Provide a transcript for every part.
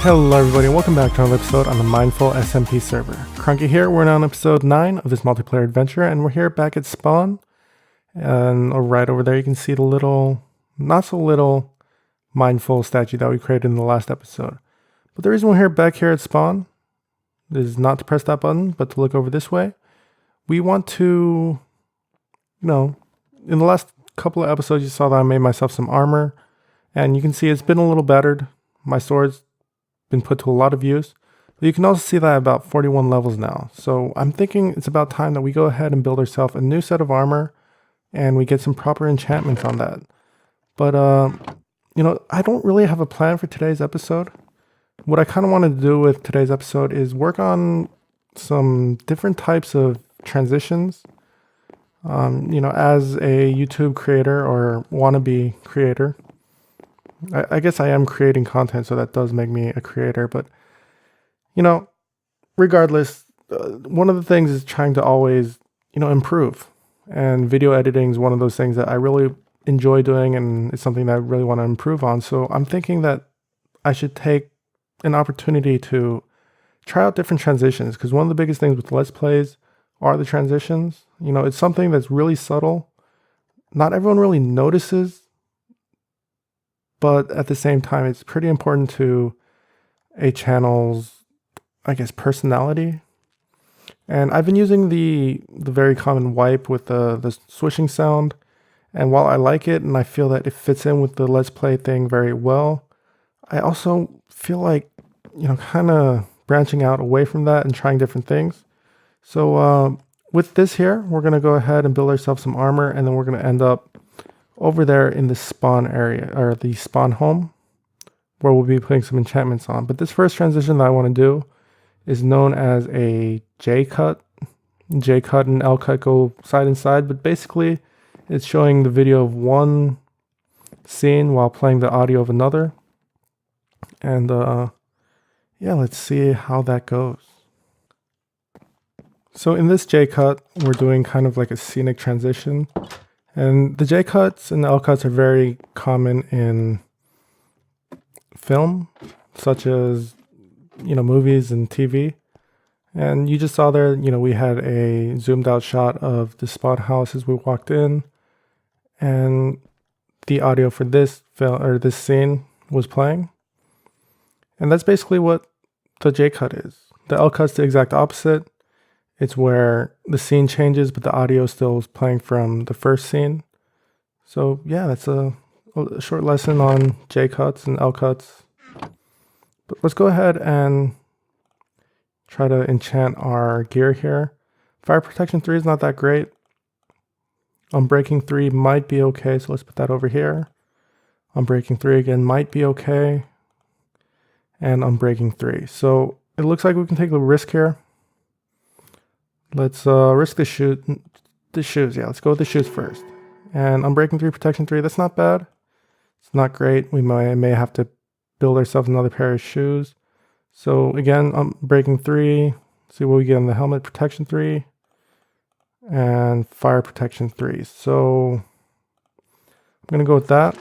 Hello everybody and welcome back to another episode on the Mindful SMP server. Kruncky here, we're now on episode 9 of this multiplayer adventure and we're here back at spawn. And right over there you can see the little, not so little, Mindful statue that we created in the last episode. But the reason we're back here at spawn is not to press that button, but to look over this way. We want to, in the last couple of episodes you saw that I made myself some armor. And you can see it's been a little battered. My sword's been put to a lot of use. But you can also see that at about 41 levels now. So I'm thinking it's about time that we go ahead and build ourselves a new set of armor and we get some proper enchantments on that. But, I don't really have a plan for today's episode. What I kind of wanted to do with today's episode is work on some different types of transitions. As a YouTube creator or wannabe creator, I guess I am creating content, so that does make me a creator. But, regardless, one of the things is trying to always, improve. And video editing is one of those things that I really enjoy doing, and it's something that I really want to improve on. So I'm thinking that I should take an opportunity to try out different transitions, because one of the biggest things with Let's Plays are the transitions. It's something that's really subtle. Not everyone really notices. But at the same time, it's pretty important to a channel's, personality. And I've been using the very common wipe with the swishing sound. And while I like it and I feel that it fits in with the Let's Play thing very well, I also feel like, kind of branching out away from that and trying different things. So with this here, we're going to go ahead and build ourselves some armor, and then we're going to end up over there in the spawn area, or the spawn home, where we'll be putting some enchantments on. But this first transition that I want to do is known as a J-cut. J-cut and L-cut go side and side, but basically it's showing the video of one scene while playing the audio of another. And let's see how that goes. So in this J-cut, we're doing kind of like a scenic transition. And the J-cuts and the L-cuts are very common in film, such as, movies and TV. And you just saw there, we had a zoomed out shot of the spawn house as we walked in. And the audio for this film, or this scene, was playing. And that's basically what the J-cut is. The L-cut's the exact opposite. It's where the scene changes, but the audio still is playing from the first scene. So yeah, that's a short lesson on J-cuts and L-cuts. But let's go ahead and try to enchant our gear here. Fire protection 3 is not that great. Unbreaking 3 might be okay, so let's put that over here. Unbreaking 3 again might be okay. And unbreaking 3. So it looks like we can take a risk here. Let's risk the shoes. Yeah, let's go with the shoes first. And unbreaking 3, protection 3, that's not bad. It's not great. We may have to build ourselves another pair of shoes. So again, unbreaking 3, see what we get on the helmet, protection 3, and fire protection 3. So I'm gonna go with that.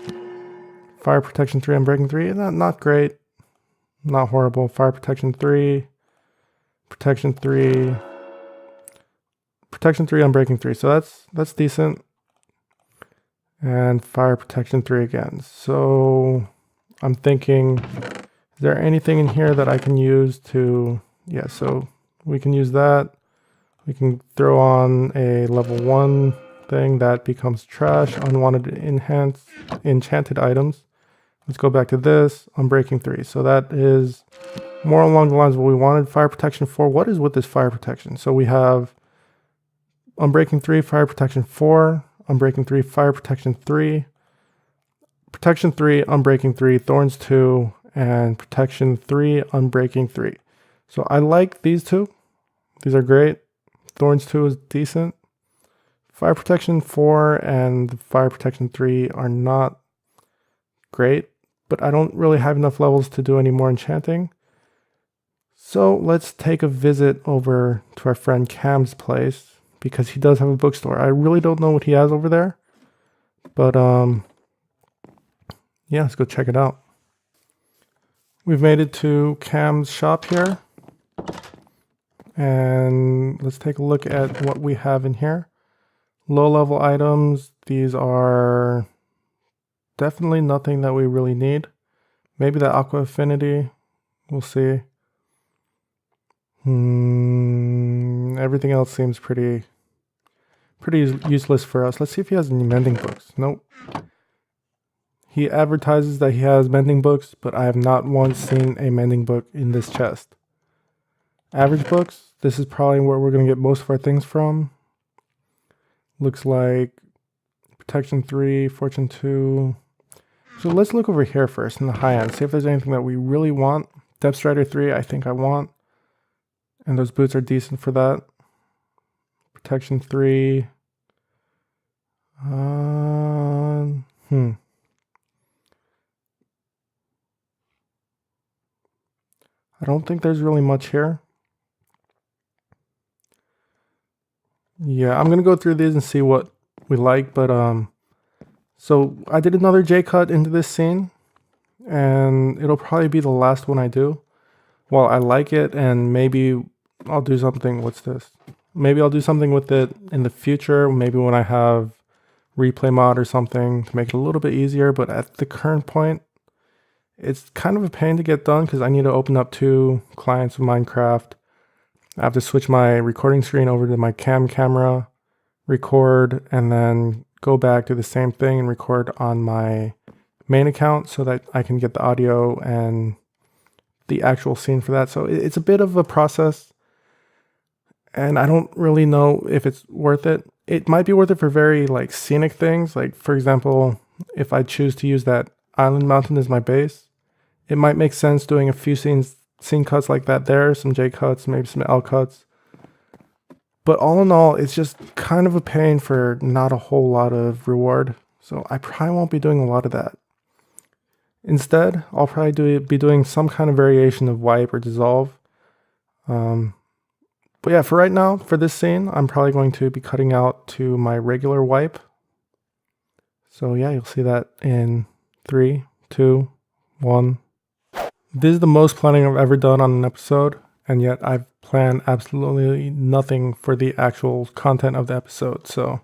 Fire protection 3, unbreaking 3, not great, not horrible. Fire protection 3, protection 3. Protection 3, unbreaking 3, so that's decent. And fire protection 3 again. So I'm thinking, is there anything in here that I can use to, yeah, so we can use that. We can throw on a level 1 thing that becomes trash, unwanted enchanted items. Let's go back to this, unbreaking 3. So that is more along the lines of what we wanted. Fire protection 4, what is with this fire protection? So we have unbreaking 3, fire protection 4, unbreaking 3, fire protection 3, protection 3, unbreaking 3, thorns 2, and protection 3, unbreaking 3. So I like these two. These are great. Thorns 2 is decent. Fire protection 4 and fire protection 3 are not great, but I don't really have enough levels to do any more enchanting. So let's take a visit over to our friend Cam's place, because he does have a bookstore. I really don't know what he has over there, but yeah, let's go check it out. We've made it to Cam's shop here. And let's take a look at what we have in here. Low-level items. These are definitely nothing that we really need. Maybe the Aqua Affinity. We'll see. Everything else seems pretty useless for us. Let's see if he has any mending books. Nope. He advertises that he has mending books, but I have not once seen a mending book in this chest. Average books. This is probably where we're going to get most of our things from. Looks like Protection 3, Fortune 2. So let's look over here first in the high end. See if there's anything that we really want. Depth Strider 3, I think I want. And those boots are decent for that. Protection 3. I don't think there's really much here. Yeah, I'm gonna go through these and see what we like, but so I did another J-cut into this scene, and it'll probably be the last one I do. Well, I like it, and maybe I'll do something. What's this? Maybe I'll do something with it in the future, maybe when I have replay mod or something to make it a little bit easier, but at the current point, it's kind of a pain to get done because I need to open up 2 clients of Minecraft. I have to switch my recording screen over to my camera, record, and then go back to the same thing and record on my main account so that I can get the audio and the actual scene for that. So it's a bit of a process, and I don't really know if it's worth it. It might be worth it for very like scenic things. Like for example, if I choose to use that island mountain as my base, it might make sense doing a few scene cuts like that there, some J cuts, maybe some L cuts. But all in all, it's just kind of a pain for not a whole lot of reward. So I probably won't be doing a lot of that. Instead, I'll probably be doing some kind of variation of wipe or dissolve. But yeah, for right now, for this scene, I'm probably going to be cutting out to my regular wipe. So yeah, you'll see that in 3, 2, 1. This is the most planning I've ever done on an episode, and yet I've planned absolutely nothing for the actual content of the episode. So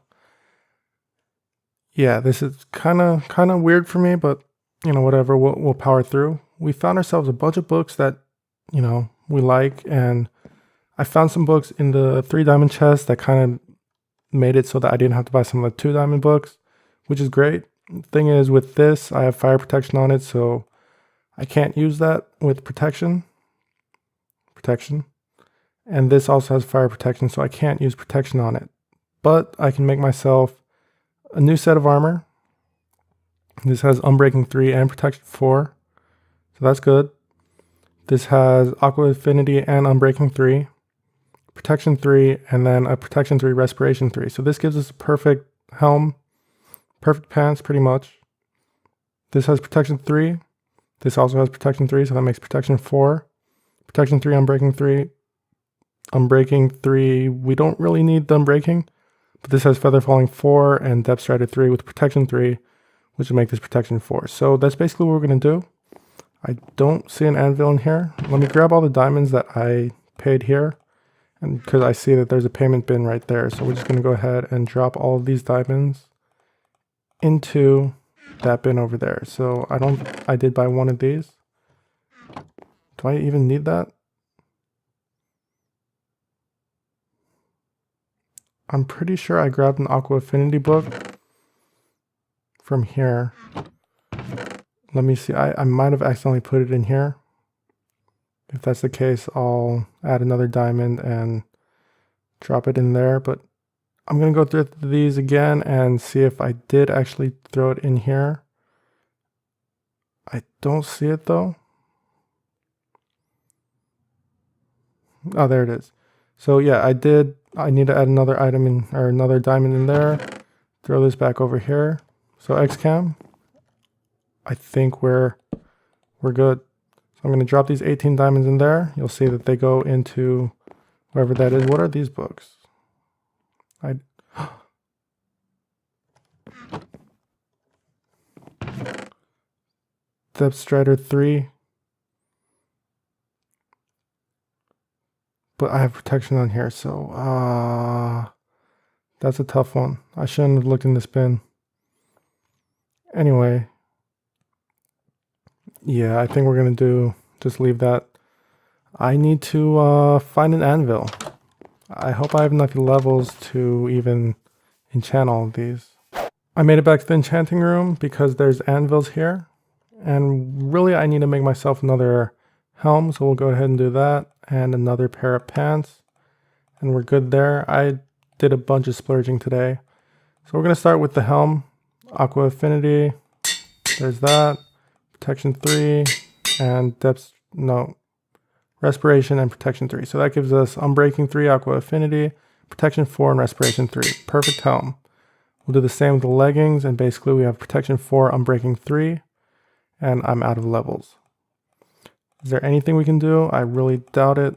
yeah, this is kind of weird for me, but you know, whatever, we'll power through. We found ourselves a bunch of books that, you know, we like, and I found some books in the 3 diamond chest that kind of made it so that I didn't have to buy some of the 2 diamond books, which is great. The thing is, with this, I have fire protection on it, so I can't use that with protection. And this also has fire protection, so I can't use protection on it. But I can make myself a new set of armor. This has Unbreaking 3 and Protection 4, so that's good. This has Aqua Affinity and Unbreaking 3, Protection 3, and then a Protection 3, Respiration 3. So this gives us a perfect helm, perfect pants pretty much. This has Protection 3. This also has Protection 3, so that makes Protection 4. Protection 3, Unbreaking 3. Unbreaking 3, we don't really need the Unbreaking, but this has Feather Falling 4 and Depth Strider 3 with Protection 3, which will make this Protection 4. So that's basically what we're going to do. I don't see an anvil in here. Let me grab all the diamonds that I paid here, and because I see that there's a payment bin right there. So we're just going to go ahead and drop all of these diamonds into that bin over there. So I did buy one of these. Do I even need that? I'm pretty sure I grabbed an Aqua Affinity book from here. Let me see. I might have accidentally put it in here. If that's the case, I'll add another diamond and drop it in there. But I'm going to go through these again and see if I did actually throw it in here. I don't see it though. Oh, there it is. So yeah, I need to add another item in, or another diamond in there. Throw this back over here. So xKam, I think we're good. So I'm going to drop these 18 diamonds in there. You'll see that they go into wherever that is. What are these books? Depth Strider 3. but I have protection on here, so that's a tough one. I shouldn't have looked in this bin. Anyway, yeah, I think we're gonna just leave that. I need to find an anvil. I hope I have enough levels to even enchant all of these. I made it back to the enchanting room because there's anvils here. And really I need to make myself another helm, so we'll go ahead and do that. And another pair of pants. And we're good there. I did a bunch of splurging today. So we're going to start with the helm. Aqua Affinity. There's that. Protection 3. And Respiration and Protection 3. So that gives us Unbreaking 3, Aqua Affinity, Protection 4, and Respiration 3. Perfect helm. We'll do the same with the leggings, and basically we have Protection 4, Unbreaking 3, and I'm out of levels. Is there anything we can do? I really doubt it.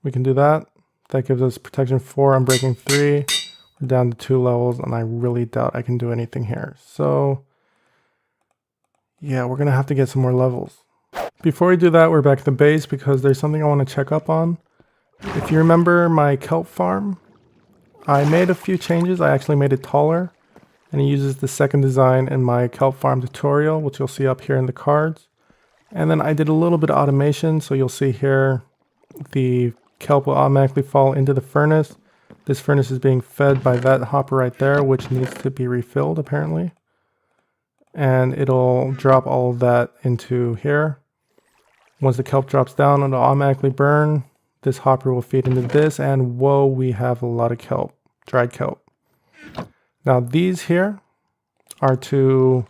We can do that. That gives us Protection 4, Unbreaking 3. We're down to 2 levels, and I really doubt I can do anything here. So, yeah, we're going to have to get some more levels. Before we do that, we're back at the base because there's something I want to check up on. If you remember my kelp farm, I made a few changes. I actually made it taller, and it uses the second design in my kelp farm tutorial, which you'll see up here in the cards. And then I did a little bit of automation, so you'll see here the kelp will automatically fall into the furnace. This furnace is being fed by that hopper right there, which needs to be refilled apparently. And it'll drop all of that into here. Once the kelp drops down, it'll automatically burn. This hopper will feed into this, and whoa, we have a lot of kelp, dried kelp. Now these here are to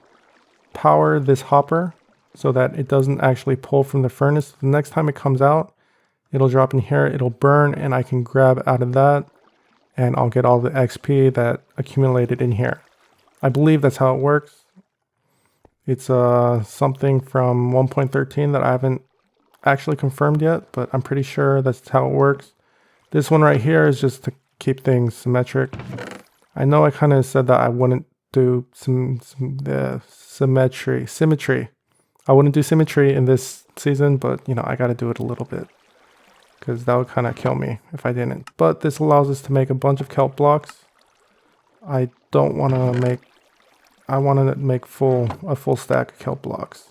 power this hopper so that it doesn't actually pull from the furnace. The next time it comes out, it'll drop in here, it'll burn, and I can grab out of that, and I'll get all the XP that accumulated in here. I believe that's how it works. It's something from 1.13 that I haven't actually confirmed yet, but I'm pretty sure that's how it works. This one right here is just to keep things symmetric. I know I kind of said that I wouldn't do symmetry. I wouldn't do symmetry in this season, but you know, I got to do it a little bit because that would kind of kill me if I didn't. But this allows us to make a bunch of kelp blocks. I want to make a full stack of kelp blocks.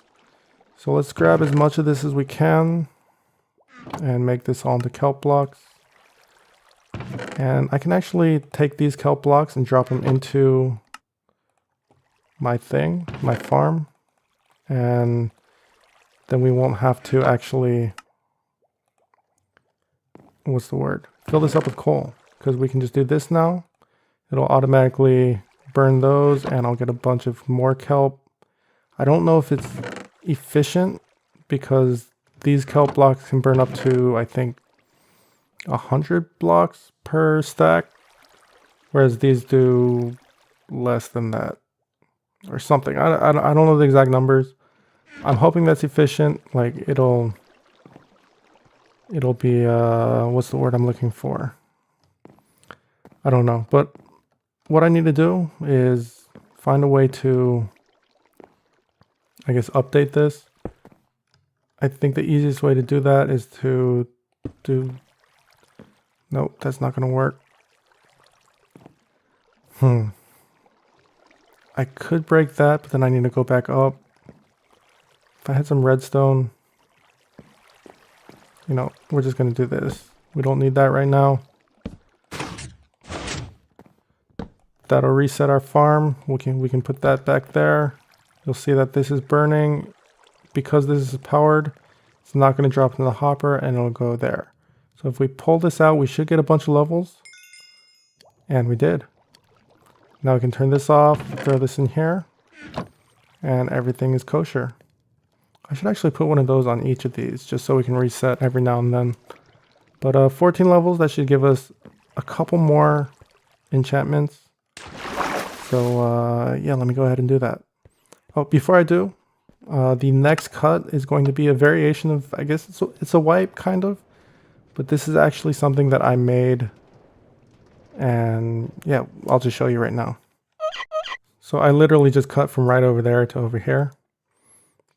So let's grab as much of this as we can and make this all into kelp blocks. And I can actually take these kelp blocks and drop them into my farm. And then we won't have to actually, fill this up with coal, because we can just do this now. It'll automatically burn those, and I'll get a bunch of more kelp. I don't know if it's efficient because these kelp blocks can burn up to, I think, 100 blocks per stack, whereas these do less than that or something. I don't know the exact numbers. I'm hoping that's efficient. Like it'll be what's the word I'm looking for? I don't know, but what I need to do is find a way to, I guess, update this. I think the easiest way to do that is to do, nope, that's not going to work. I could break that, but then I need to go back up. If I had some redstone, you know, we're just going to do this. We don't need that right now. That'll reset our farm. We can put that back there. You'll see that this is burning. Because this is powered, it's not going to drop in the hopper and it'll go there. So if we pull this out, we should get a bunch of levels. And we did. Now we can turn this off, throw this in here, and everything is kosher. I should actually put one of those on each of these just so we can reset every now and then. But 14 levels, that should give us a couple more enchantments. So yeah, let me go ahead and do that. Oh, before I do, the next cut is going to be a variation of, I guess it's a wipe kind of, but this is actually something that I made, and yeah, I'll just show you right now. So I literally just cut from right over there to over here,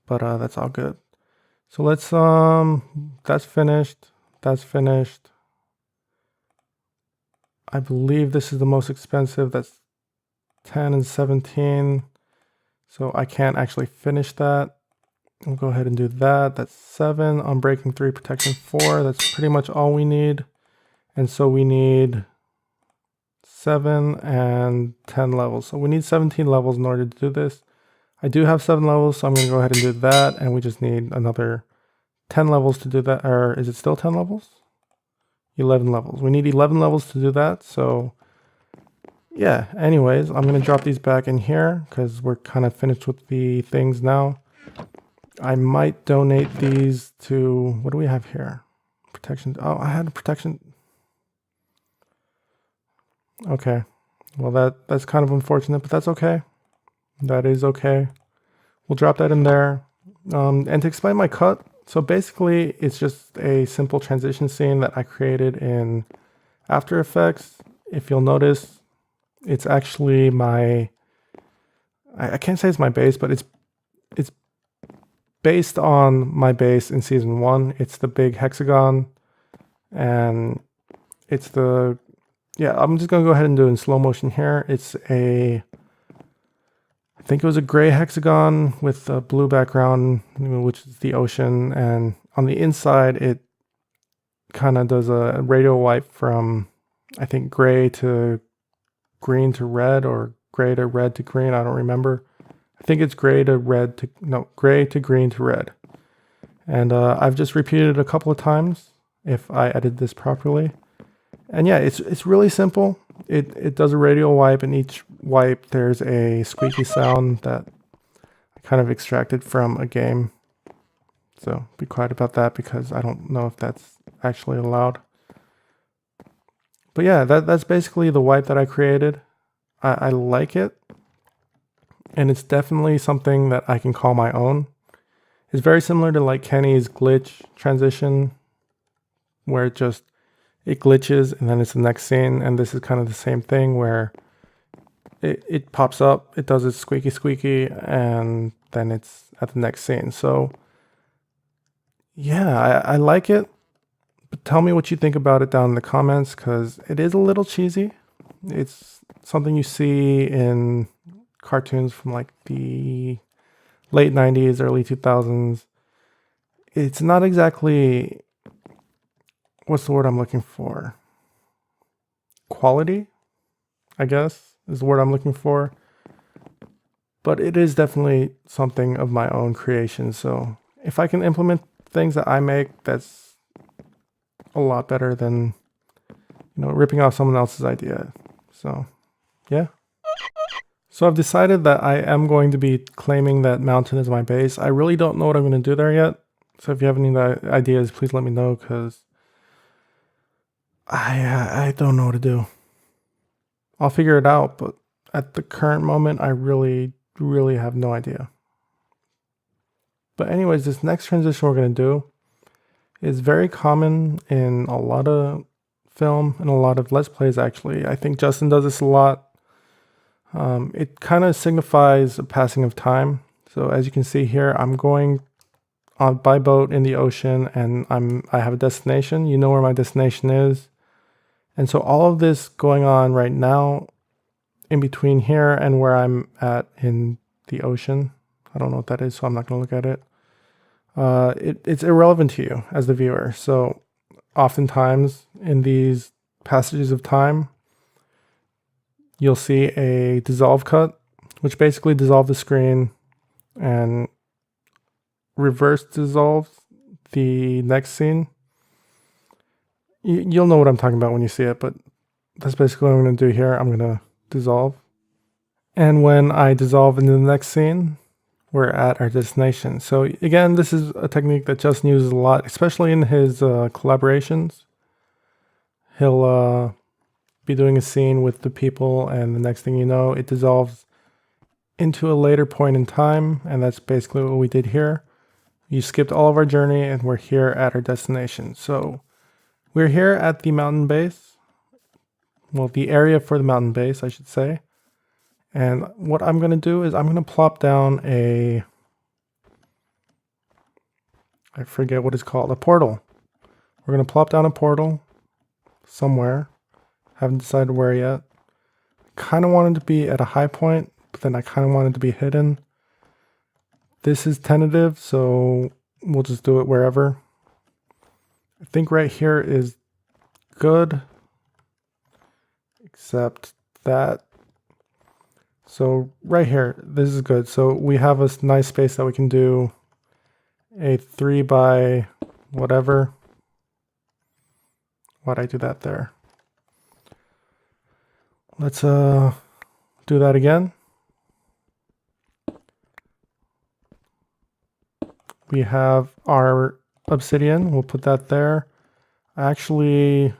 but that's all good. So let's that's finished. That's finished. I believe this is the most expensive. That's 10 and 17. So I can't actually finish that. We'll go ahead and do that. That's 7. Unbreaking 3, protection 4. That's pretty much all we need. And so we need 7 and 10 levels. So we need 17 levels in order to do this. I do have 7 levels, so I'm going to go ahead and do that. And we just need another 10 levels to do that. Or is it still 10 levels? 11 levels. We need 11 levels to do that. So yeah, anyways, I'm going to drop these back in here because we're kind of finished with the things now. I might donate these to, what do we have here? Protection. Oh, I had a protection. Okay. Well, that's kind of unfortunate, but that's okay. That is okay. We'll drop that in there. And to explain my cut, so basically it's just a simple transition scene that I created in After Effects. If you'll notice, it's actually my, I can't say it's my base, but it's based on my base in season 1. It's the big hexagon, and it's the, yeah, I'm just gonna go ahead and do it in slow motion here. It's a, I think it was a gray hexagon with a blue background, which is the ocean, and on the inside it kind of does a radial wipe from, I think, gray to green to red, or gray to red to green, I don't remember. I think it's gray to red to, no, gray to green to red. And I've just repeated it a couple of times if I edit this properly. And yeah, it's really simple. It does a radial wipe, and each wipe there's a squeaky sound that I kind of extracted from a game. So be quiet about that because I don't know if that's actually allowed. But yeah, that's basically the wipe that I created. I like it. And it's definitely something that I can call my own. It's very similar to like Kenny's glitch transition, where it glitches and then it's the next scene. And this is kind of the same thing where it pops up, it does its squeaky squeaky, and then it's at the next scene. So yeah, I like it. But tell me what you think about it down in the comments, because it is a little cheesy. It's something you see in cartoons from like the late 90s, early 2000s. It's not exactly, what's the word I'm looking for? Quality, I guess, is the word I'm looking for. But it is definitely something of my own creation. So if I can implement things that I make, that's a lot better than, ripping off someone else's idea. So yeah. So I've decided that I am going to be claiming that mountain as my base. I really don't know what I'm going to do there yet. So if you have any ideas, please let me know, because I don't know what to do. I'll figure it out, but at the current moment, I really have no idea. But anyways, this next transition we're going to do is very common in a lot of film and a lot of Let's Plays, actually. I think Justin does this a lot. It kind of signifies a passing of time. So as you can see here, I'm going by boat in the ocean, and I have a destination. You know where my destination is. And so all of this going on right now in between here and where I'm at in the ocean, I don't know what that is, so I'm not going to look at it. It's irrelevant to you as the viewer. So oftentimes in these passages of time, you'll see a dissolve cut, which basically dissolves the screen and reverse dissolves the next scene. You'll know what I'm talking about when you see it, but that's basically what I'm going to do here. I'm going to dissolve. And when I dissolve into the next scene, we're at our destination. So again, this is a technique that Justin uses a lot, especially in his collaborations. He'll be doing a scene with the people, and the next thing you know, it dissolves into a later point in time, and that's basically what we did here. You skipped all of our journey, and we're here at our destination. So we're here at the mountain base. Well, the area for the mountain base, I should say. And what I'm going to do is I'm going to plop down I forget what it's called, a portal. We're going to plop down a portal somewhere. Haven't decided where yet. Kind of wanted to be at a high point, but then I kind of wanted to be hidden. This is tentative, so we'll just do it wherever. I think right here is good, except that. So right here, this is good. So we have a nice space that we can do a 3 by whatever. Why'd I do that there? Let's do that again. We have our obsidian. We'll put that there. I actually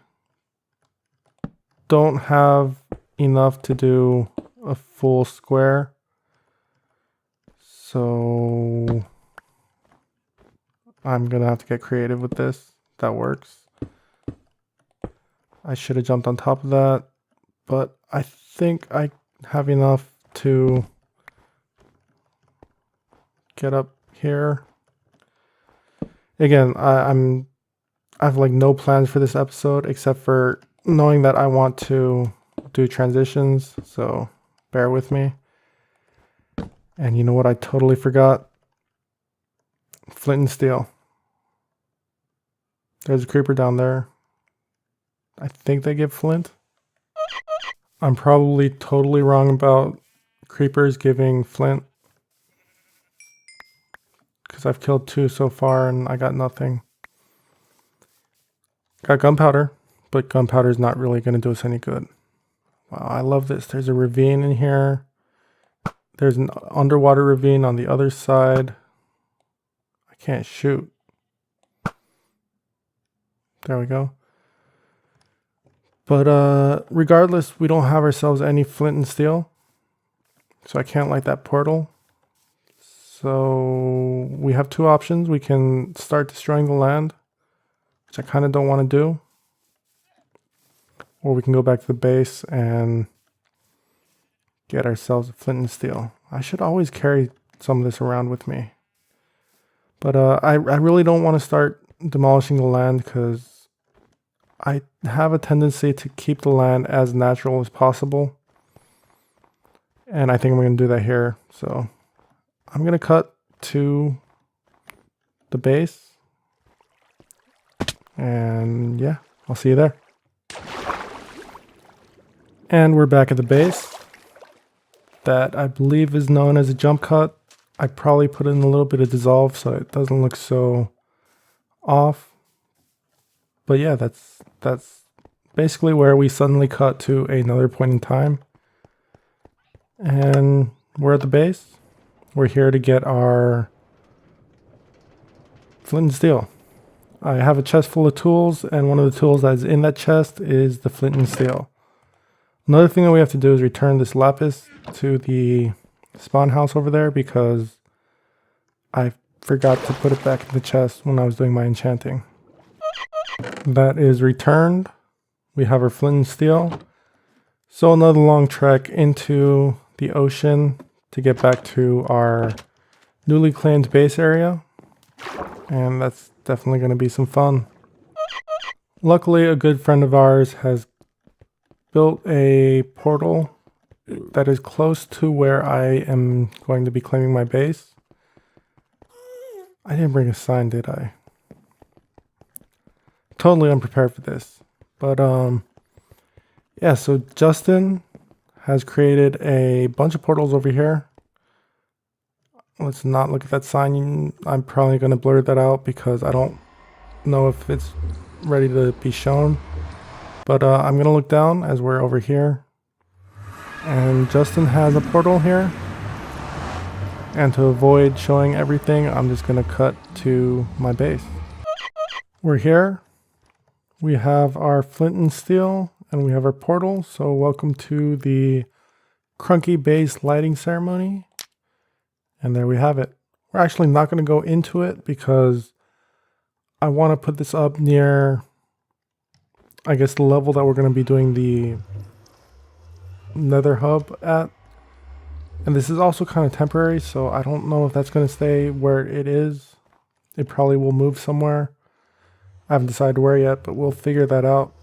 don't have enough to do a full square. So I'm gonna have to get creative with this. That works. I should have jumped on top of that, but I think I have enough to get up here. Again, I have like no plans for this episode except for knowing that I want to do transitions, so bear with me. And you know what I totally forgot? Flint and steel. There's a creeper down there. I think they give flint. I'm probably totally wrong about creepers giving flint, because I've killed 2 so far and I got nothing. Got gunpowder, but gunpowder is not really going to do us any good. Wow, I love this. There's a ravine in here. There's an underwater ravine on the other side. I can't shoot. There we go. But regardless, we don't have ourselves any flint and steel, so I can't light that portal. So we have 2 options. We can start destroying the land, which I kind of don't want to do. Or we can go back to the base and get ourselves a flint and steel. I should always carry some of this around with me. But I really don't want to start demolishing the land because I have a tendency to keep the land as natural as possible. And I think I'm going to do that here. So I'm going to cut to the base. And yeah, I'll see you there. And we're back at the base. That I believe is known as a jump cut. I probably put in a little bit of dissolve so it doesn't look so off. But yeah, that's basically where we suddenly cut to another point in time. And we're at the base. We're here to get our flint and steel. I have a chest full of tools, and one of the tools that's in that chest is the flint and steel. Another thing that we have to do is return this lapis to the spawn house over there because I forgot to put it back in the chest when I was doing my enchanting. That is returned. We have our flint and steel. So another long trek into the ocean to get back to our newly claimed base area. And that's definitely going to be some fun. Luckily, a good friend of ours has built a portal that is close to where I am going to be claiming my base. I didn't bring a sign, did I? Totally unprepared for this. But yeah, so Justin has created a bunch of portals over here. Let's not look at that sign. I'm probably going to blur that out because I don't know if it's ready to be shown. But I'm going to look down as we're over here. And Justin has a portal here. And to avoid showing everything, I'm just going to cut to my base. We're here. We have our flint and steel, and we have our portal. So welcome to the Kruncky base lighting ceremony. And there we have it. We're actually not going to go into it because I want to put this up near, I guess, the level that we're going to be doing the nether hub at. And this is also kind of temporary, so I don't know if that's going to stay where it is. It probably will move somewhere. I haven't decided where yet, but we'll figure that out.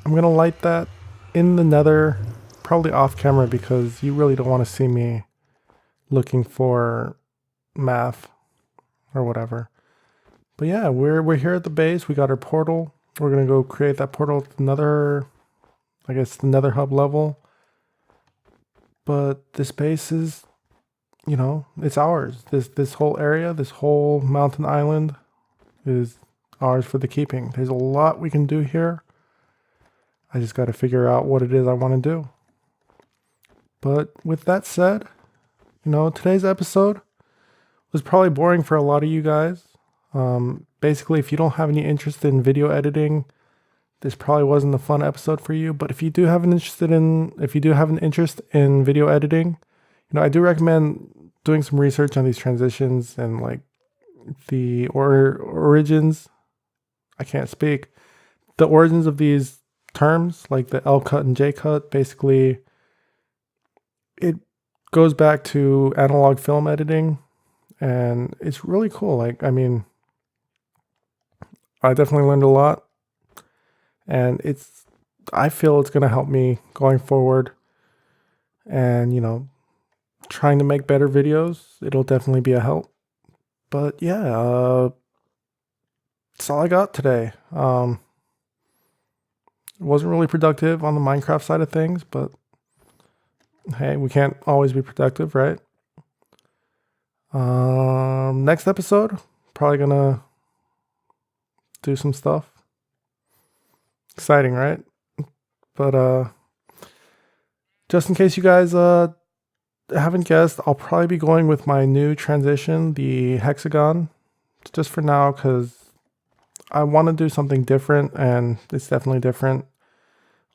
I'm going to light that in the nether, probably off camera because you really don't want to see me looking for math or whatever. But yeah, we're here at the base. We got our portal. We're going to go create that portal at another, I guess, the nether hub level. But this base is, you know, it's ours. This whole area, this whole mountain island is ours for the keeping. There's a lot we can do here. I just got to figure out what it is I want to do. But with that said, you know, today's episode was probably boring for a lot of you guys. Basically, if you don't have any interest in video editing, this probably wasn't a fun episode for you. But if you do have an interest in video editing, you know, I do recommend doing some research on these transitions and like the origins. I can't speak. The origins of these terms, like the L cut and J cut, basically, it goes back to analog film editing, and it's really cool. Like, I mean, I definitely learned a lot, and I feel it's going to help me going forward, and, you know, trying to make better videos. It'll definitely be a help. But yeah, that's all I got today. It wasn't really productive on the Minecraft side of things, but hey, we can't always be productive, right? Next episode, probably gonna do some stuff. Exciting, right? But just in case you guys haven't guessed, I'll probably be going with my new transition, the hexagon, just for now, because I want to do something different, and it's definitely different.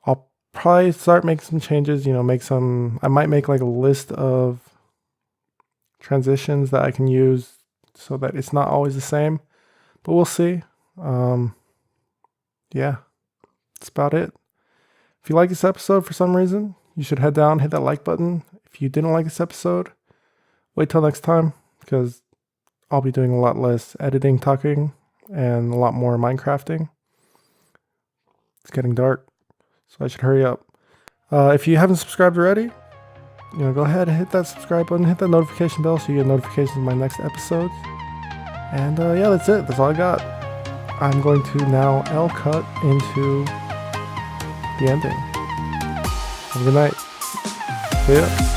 I'll probably start making some changes, you know, I might make like a list of transitions that I can use so that it's not always the same, but we'll see. Yeah, that's about it. If you like this episode for some reason, you should head down, hit that like button. If you didn't like this episode, wait till next time, because I'll be doing a lot less editing, talking, and a lot more Minecrafting. It's getting dark, so I should hurry up. If you haven't subscribed already, you know, go ahead and hit that subscribe button, hit that notification bell so you get notifications of my next episodes. And yeah, that's it. That's all I got. I'm going to now L cut into the ending. Have a good night. See ya.